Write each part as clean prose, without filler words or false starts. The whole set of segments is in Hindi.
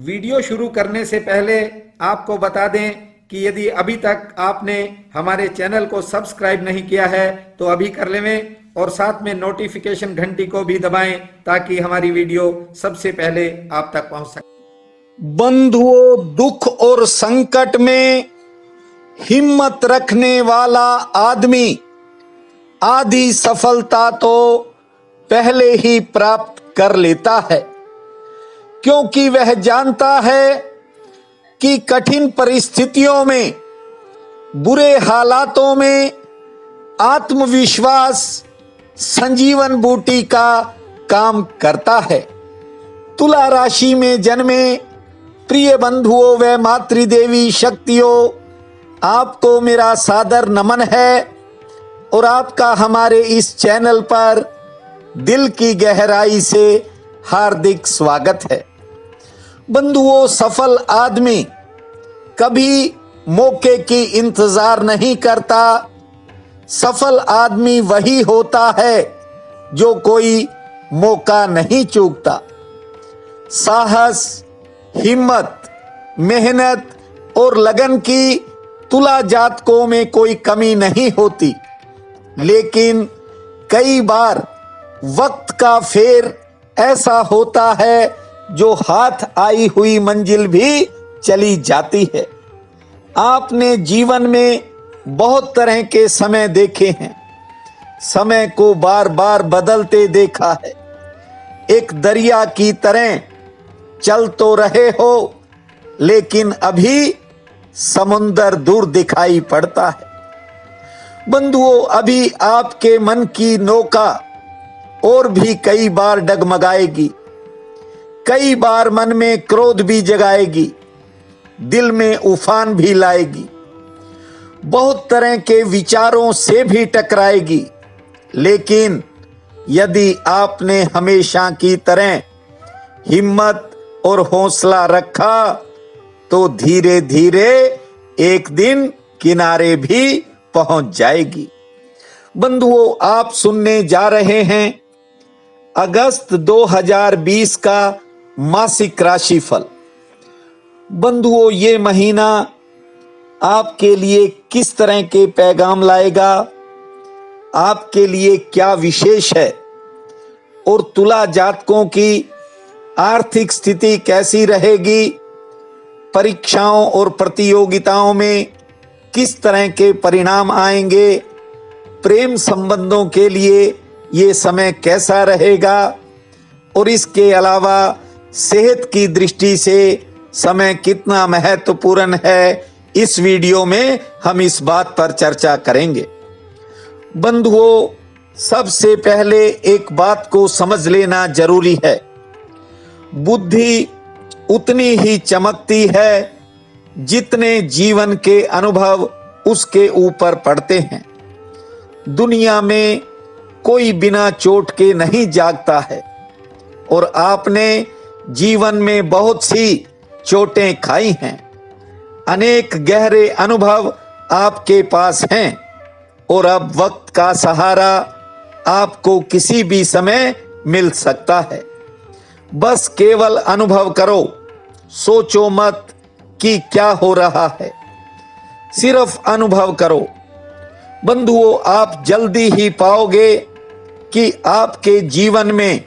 वीडियो शुरू करने से पहले आपको बता दें कि यदि अभी तक आपने हमारे चैनल को सब्सक्राइब नहीं किया है तो अभी कर लें और साथ में नोटिफिकेशन घंटी को भी दबाएं ताकि हमारी वीडियो सबसे पहले आप तक पहुंच सके। बंधुओं, दुख और संकट में हिम्मत रखने वाला आदमी आधी सफलता तो पहले ही प्राप्त कर लेता है, क्योंकि वह जानता है कि कठिन परिस्थितियों में, बुरे हालातों में आत्मविश्वास संजीवन बूटी का काम करता है। तुला राशि में जन्मे प्रिय बंधुओं व मातृदेवी शक्तियों, आपको मेरा सादर नमन है और आपका हमारे इस चैनल पर दिल की गहराई से हार्दिक स्वागत है। बंधुओं, सफल आदमी कभी मौके की इंतजार नहीं करता। सफल आदमी वही होता है जो कोई मौका नहीं चूकता। साहस, हिम्मत, मेहनत और लगन की तुला जातकों में कोई कमी नहीं होती, लेकिन कई बार वक्त का फेर ऐसा होता है जो हाथ आई हुई मंजिल भी चली जाती है। आपने जीवन में बहुत तरह के समय देखे हैं, समय को बार बार बदलते देखा है। एक दरिया की तरह चल तो रहे हो, लेकिन अभी समुंदर दूर दिखाई पड़ता है। बंधुओं, अभी आपके मन की नौका और भी कई बार डगमगाएगी, कई बार मन में क्रोध भी जगाएगी, दिल में उफान भी लाएगी, बहुत तरह के विचारों से भी टकराएगी। लेकिन यदि आपने हमेशा की तरह हिम्मत और हौसला रखा तो धीरे धीरे एक दिन किनारे भी पहुंच जाएगी। बंधुओं, आप सुनने जा रहे हैं अगस्त 2020 का मासिक राशिफल। बंधुओं, ये महीना आपके लिए किस तरह के पैगाम लाएगा, आपके लिए क्या विशेष है और तुला जातकों की आर्थिक स्थिति कैसी रहेगी, परीक्षाओं और प्रतियोगिताओं में किस तरह के परिणाम आएंगे, प्रेम संबंधों के लिए ये समय कैसा रहेगा और इसके अलावा सेहत की दृष्टि से समय कितना महत्वपूर्ण है, इस वीडियो में हम इस बात पर चर्चा करेंगे। बंधुओं, सबसे पहले एक बात को समझ लेना जरूरी है। बुद्धि उतनी ही चमकती है जितने जीवन के अनुभव उसके ऊपर पड़ते हैं। दुनिया में कोई बिना चोट के नहीं जागता है और आपने जीवन में बहुत सी चोटें खाई हैं। अनेक गहरे अनुभव आपके पास हैं और अब वक्त का सहारा आपको किसी भी समय मिल सकता है। बस केवल अनुभव करो, सोचो मत कि क्या हो रहा है, सिर्फ अनुभव करो। बंधुओं, आप जल्दी ही पाओगे कि आपके जीवन में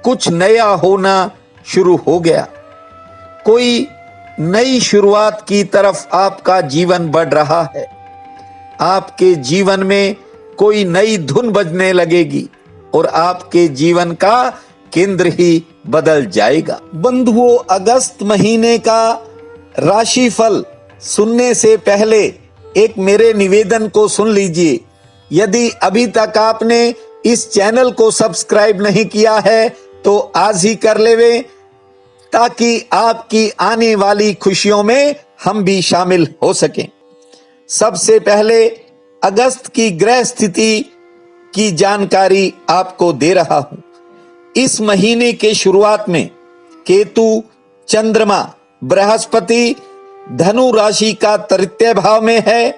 कुछ नया होना शुरू हो गया। कोई नई शुरुआत की तरफ आपका जीवन बढ़ रहा है। आपके जीवन में कोई नई धुन बजने लगेगी और आपके जीवन का केंद्र ही बदल जाएगा। बंधुओं, अगस्त महीने का राशिफल सुनने से पहले एक मेरे निवेदन को सुन लीजिए। यदि अभी तक आपने इस चैनल को सब्सक्राइब नहीं किया है तो आज ही कर लेवे, ताकि आपकी आने वाली खुशियों में हम भी शामिल हो सकें। सबसे पहले अगस्त की ग्रह स्थिति की जानकारी आपको दे रहा हूं। इस महीने के शुरुआत में केतु, चंद्रमा, बृहस्पति धनु राशि का तृतीय भाव में है,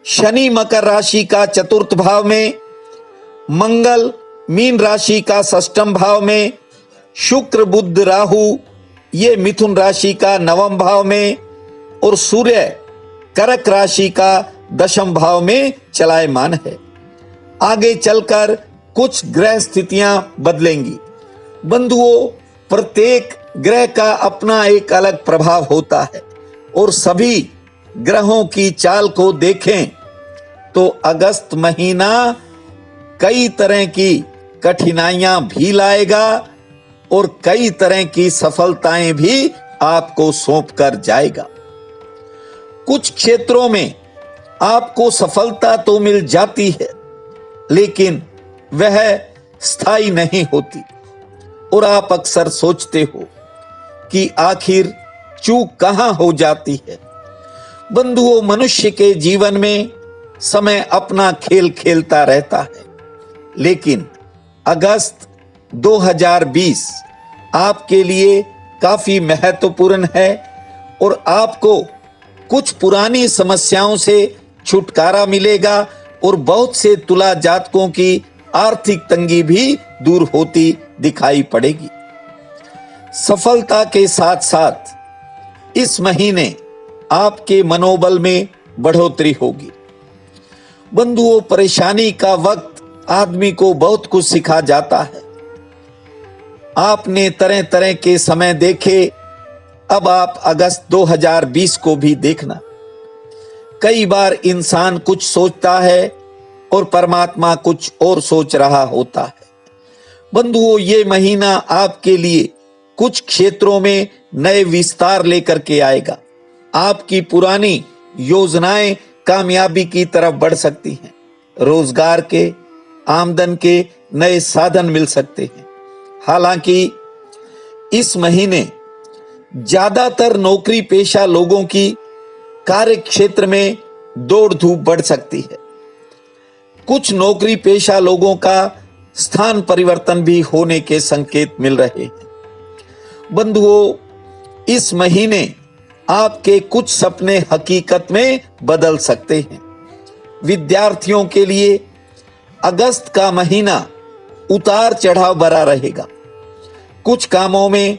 शनि मकर राशि का चतुर्थ भाव में, मंगल मीन राशि का षष्ठम भाव में, शुक्र बुध राहु ये मिथुन राशि का 9वें भाव में और सूर्य कर्क राशि का 10वें भाव में चलायमान है। आगे चलकर कुछ ग्रह स्थितियां बदलेंगी। बंधुओं, प्रत्येक ग्रह का अपना एक अलग प्रभाव होता है और सभी ग्रहों की चाल को देखें तो अगस्त महीना कई तरह की कठिनाइयां भी लाएगा और कई तरह की सफलताएं भी आपको सौंप कर जाएगा। कुछ क्षेत्रों में आपको सफलता तो मिल जाती है, लेकिन वह स्थायी नहीं होती और आप अक्सर सोचते हो कि आखिर चूक कहां हो जाती है। बंधुओं, मनुष्य के जीवन में समय अपना खेल खेलता रहता है, लेकिन अगस्त 2020 आपके लिए काफी महत्वपूर्ण है और आपको कुछ पुरानी समस्याओं से छुटकारा मिलेगा और बहुत से तुला जातकों की आर्थिक तंगी भी दूर होती दिखाई पड़ेगी। सफलता के साथ साथ इस महीने आपके मनोबल में बढ़ोतरी होगी। बंधुओं, परेशानी का वक्त आदमी को बहुत कुछ सिखा जाता है। आपने तरह तरह के समय देखे, अब आप अगस्त 2020 को भी देखना। कई बार इंसान कुछ सोचता है और परमात्मा कुछ और सोच रहा होता है। बंधुओं, ये महीना आपके लिए कुछ क्षेत्रों में नए विस्तार लेकर के आएगा। आपकी पुरानी योजनाएं कामयाबी की तरफ बढ़ सकती हैं। रोजगार के, आमदन के नए साधन मिल सकते हैं। हालांकि इस महीने ज्यादातर नौकरी पेशा लोगों की कार्य क्षेत्र में दौड़ धूप बढ़ सकती है। कुछ नौकरी पेशा लोगों का स्थान परिवर्तन भी होने के संकेत मिल रहे हैं। बंधुओं, इस महीने आपके कुछ सपने हकीकत में बदल सकते हैं। विद्यार्थियों के लिए अगस्त का महीना उतार चढ़ाव भरा रहेगा। कुछ कामों में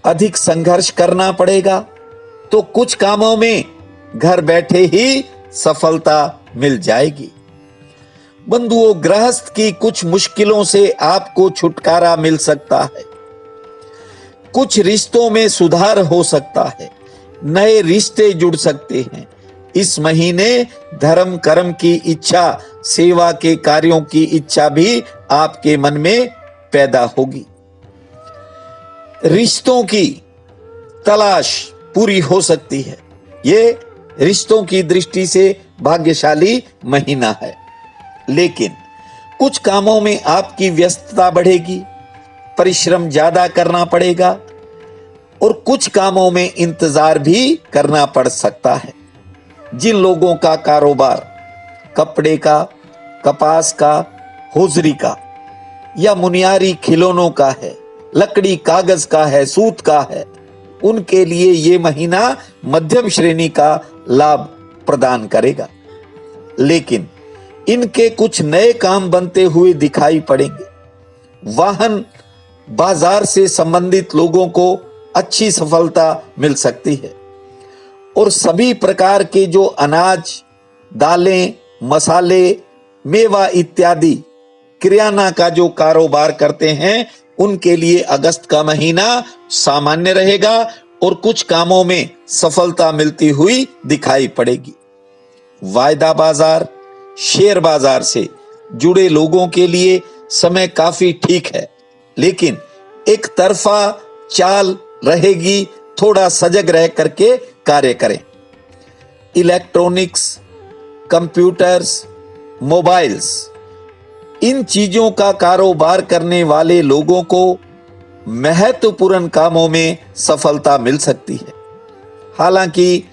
अधिक संघर्ष करना पड़ेगा तो कुछ कामों में घर बैठे ही सफलता मिल जाएगी। बंधुओं, गृहस्थ की कुछ मुश्किलों से आपको छुटकारा मिल सकता है। कुछ रिश्तों में सुधार हो सकता है। नए रिश्ते जुड़ सकते हैं। इस महीने धर्म कर्म की इच्छा, सेवा के कार्यों की इच्छा भी आपके मन में पैदा होगी। रिश्तों की तलाश पूरी हो सकती है। ये रिश्तों की दृष्टि से भाग्यशाली महीना है, लेकिन कुछ कामों में आपकी व्यस्तता बढ़ेगी, परिश्रम ज्यादा करना पड़ेगा और कुछ कामों में इंतजार भी करना पड़ सकता है। जिन लोगों का कारोबार कपड़े का, कपास का, होजरी का या मुनियारी खिलौनों का है, लकड़ी कागज का है, सूत का है, उनके लिए ये महीना मध्यम श्रेणी का लाभ प्रदान करेगा। लेकिन इनके कुछ नए काम बनते हुए दिखाई पड़ेंगे। वाहन बाजार से संबंधित लोगों को अच्छी सफलता मिल सकती है और सभी प्रकार के जो अनाज, दालें, मसाले, मेवा इत्यादि किराना का जो कारोबार करते हैं, उनके लिए अगस्त का महीना सामान्य रहेगा और कुछ कामों में सफलता मिलती हुई दिखाई पड़ेगी। वायदा बाजार, शेयर बाजार से जुड़े लोगों के लिए समय काफी ठीक है, लेकिन एक तरफा चाल रहेगी। थोड़ा सजग रह करके कार्य करें। इलेक्ट्रॉनिक्स, कंप्यूटर्स, मोबाइल्स, इन चीजों का कारोबार करने वाले लोगों को महत्वपूर्ण कामों में सफलता मिल सकती है। हालांकि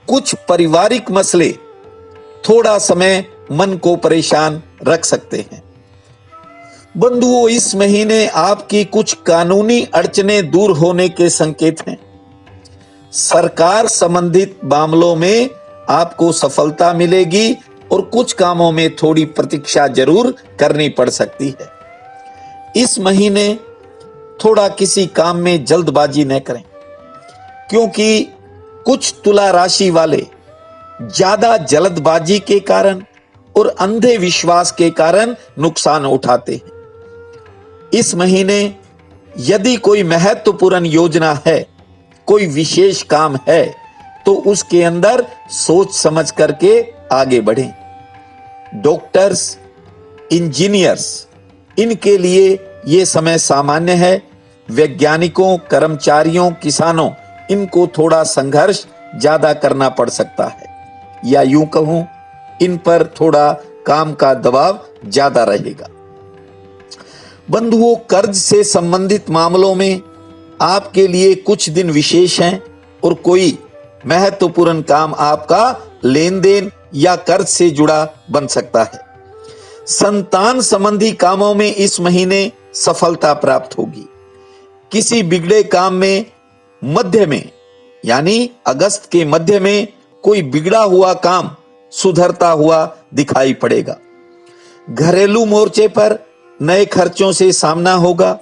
कुछ पारिवारिक मसले थोड़ा समय मन को परेशान रख सकते हैं। बंधुओं, इस महीने आपकी कुछ कानूनी अड़चनें दूर होने के संकेत हैं। सरकार संबंधित मामलों में आपको सफलता मिलेगी और कुछ कामों में थोड़ी प्रतीक्षा जरूर करनी पड़ सकती है। इस महीने थोड़ा किसी काम में जल्दबाजी न करें। क्योंकि कुछ तुला राशि वाले ज्यादा जल्दबाजी के कारण और अंधे विश्वास के कारण नुकसान उठाते हैं। इस महीने यदि कोई महत्वपूर्ण योजना है, कोई विशेष काम है, तो उसके अंदर सोच समझ करके आगे बढ़ें। डॉक्टर्स, इंजीनियर्स, इनके लिए यह समय सामान्य है। वैज्ञानिकों, कर्मचारियों, किसानों, इनको थोड़ा संघर्ष ज्यादा करना पड़ सकता है, या यूं कहूं इन पर थोड़ा काम का दबाव ज्यादा रहेगा। बंधुओं, कर्ज से संबंधित मामलों में आपके लिए कुछ दिन विशेष हैं और कोई महत्वपूर्ण काम आपका लेन देन या कर्ज से जुड़ा बन सकता है। संतान संबंधी कामों में इस महीने सफलता प्राप्त होगी। किसी बिगड़े काम में मध्य में, यानी अगस्त के मध्य में, कोई बिगड़ा हुआ काम सुधरता हुआ दिखाई पड़ेगा। घरेलू मोर्चे पर नए खर्चों से सामना होगा।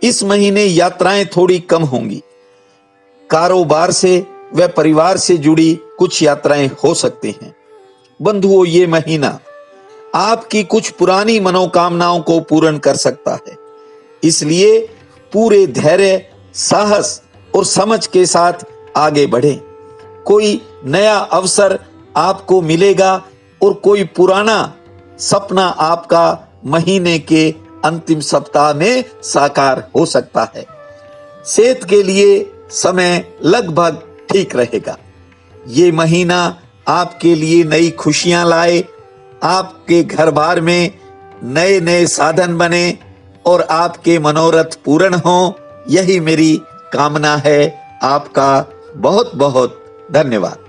इस महीने यात्राएं थोड़ी कम होंगी। कारोबार से व परिवार से जुड़ी कुछ यात्राएं हो सकती हैं। बंधुओं, ये महीना आपकी कुछ पुरानी मनोकामनाओं को पूर्ण कर सकता है, इसलिए पूरे धैर्य, साहस और समझ के साथ आगे बढ़ें। कोई नया अवसर आपको मिलेगा और कोई पुराना सपना आपका महीने के अंतिम सप्ताह में साकार हो सकता है। सेहत के लिए समय लगभग ठीक रहेगा। ये महीना आपके लिए नई खुशियां लाए, आपके घर बार में नए नए साधन बने और आपके मनोरथ पूर्ण हों, यही मेरी कामना है। आपका बहुत बहुत धन्यवाद।